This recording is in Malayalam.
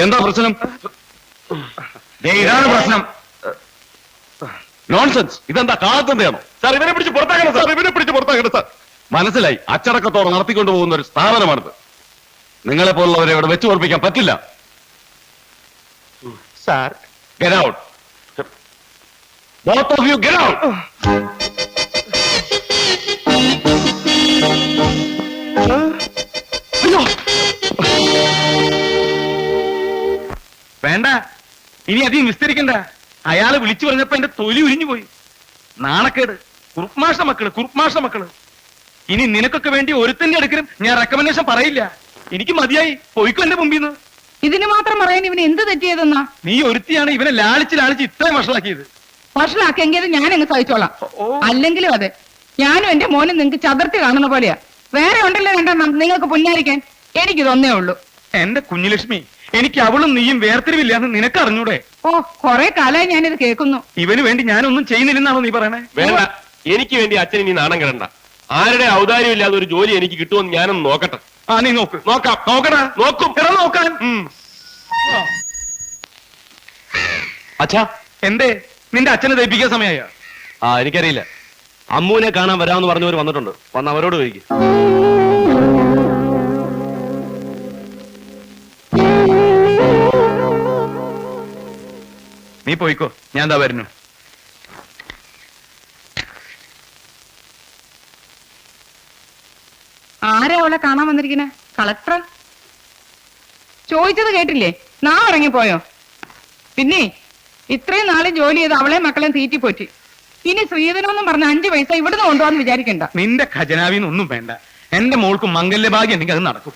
എന്താ പ്രശ്നം? ഇതാണ് പ്രശ്നം. നോൺസെൻസ്. ഇതെന്താ കാലത്തന്തയാണോ? സാർ ഇവനെ പിടിച്ച് പുറത്താക്കണം സാർ, ഇവനെ പിടിച്ച് പുറത്താക്കണം സാർ. മനസ്സിലായി. അച്ചടക്കത്തോടെ നടത്തിക്കൊണ്ടു പോകുന്ന ഒരു സ്ഥാപനമാണിത്. നിങ്ങളെ പോലുള്ളവരെ ഇവിടെ വെച്ച് ഓർപ്പിക്കാൻ പറ്റില്ല. Sir Get out. Both of you get out. അയ്യോ. വേണ്ട, ഇനി അധികം വിസ്തരിക്കണ്ട. അയാള് വിളിച്ചു പറഞ്ഞപ്പോ എന്റെ തൊലി ഉരിഞ്ഞു പോയി. നാണക്കേട്. കുറുപ്മാഷ മക്കള്. ഇനി നിനക്കൊക്കെ വേണ്ടി ഒരുത്തന്റെ അടുക്കലും ഞാൻ റെക്കമെൻഡേഷൻ പറയില്ല. എനിക്ക് മതിയായി. പോയിക്കോ എന്റെ മുമ്പിന്ന്. ഇതിന് മാത്രം പറയാൻ ഇവന് എന്ത് തെറ്റിയതെന്നാ? നീ ഒരുത്തിയാണ് ഇവനെ ലാളിച്ച് ഇത്രയും വഷളാക്കിയത്. വഷളാക്കിയെങ്കിൽ ഞാൻ അങ്ങ് സഹിച്ചോളാം. അല്ലെങ്കിലും അതെ, ഞാനും എന്റെ മോനും നിങ്ങക്ക് ചതുർത്തി കാണുന്ന പോലെയാ. വേറെ ഉണ്ടല്ലോ രണ്ടെണ്ണം നിങ്ങൾക്ക് പുന്നാരിക്കാൻ. എനിക്കിതൊന്നേ ഉള്ളൂ. എന്റെ കുഞ്ഞുലക്ഷ്മി, എനിക്ക് അവളും നീയും വേർതിരിവില്ല എന്ന് നിനക്ക് അറിഞ്ഞൂടെ? ഓ, കൊറേ കാലമായി ഞാനിത് കേൾക്കുന്നു. ഇവന് വേണ്ടി ഞാനൊന്നും ചെയ്യുന്നില്ലെന്നാണോ നീ പറയണേ? വേണ്ട, എനിക്ക് വേണ്ടി അച്ഛൻ ഇനി നാണം കിടണ്ട. ആരുടെ ഔദാര്യം ഇല്ലാതെ ഒരു ജോലി എനിക്ക് കിട്ടുമെന്ന് ഞാനൊന്ന് നോക്കട്ടെ. ആ, നീ നോക്ക്. നോക്കടാ. നോക്കും. നോക്കാൻ. അച്ഛാ, എന്തേ നിന്റെ അച്ഛനെ ദയിപ്പിക്കാൻ സമയമായ? എനിക്കറിയില്ല. അമ്മൂനെ കാണാൻ വരാമെന്ന് പറഞ്ഞവർ വന്നിട്ടുണ്ട്. വന്ന് അവരോട് ചോദിക്കും. നീ പോയിക്കോ, ഞാൻ എന്താ വരുന്നു. ആരാ അവളെ കാണാൻ വന്നിരിക്കണേ? കളക്ടർ? ചോദിച്ചത് കേട്ടില്ലേ? നാം ഇറങ്ങിപ്പോയോ? പിന്നെ ഇത്രയും നാളെ ജോലി ചെയ്ത് അവളെ മക്കളെ തീറ്റിപ്പോറ്റി. ഇനി ശ്രീധരമെന്നും പറഞ്ഞ 5 പൈസ ഇവിടുന്ന് കൊണ്ടുപോകാന്ന് വിചാരിക്കണ്ട. നിന്റെ ഖജനാവിന്ന് ഒന്നും വേണ്ട. എന്റെ മോൾക്ക് മംഗല്യഭാഗ്യം ഉണ്ടെങ്കിൽ അത് നടക്കും.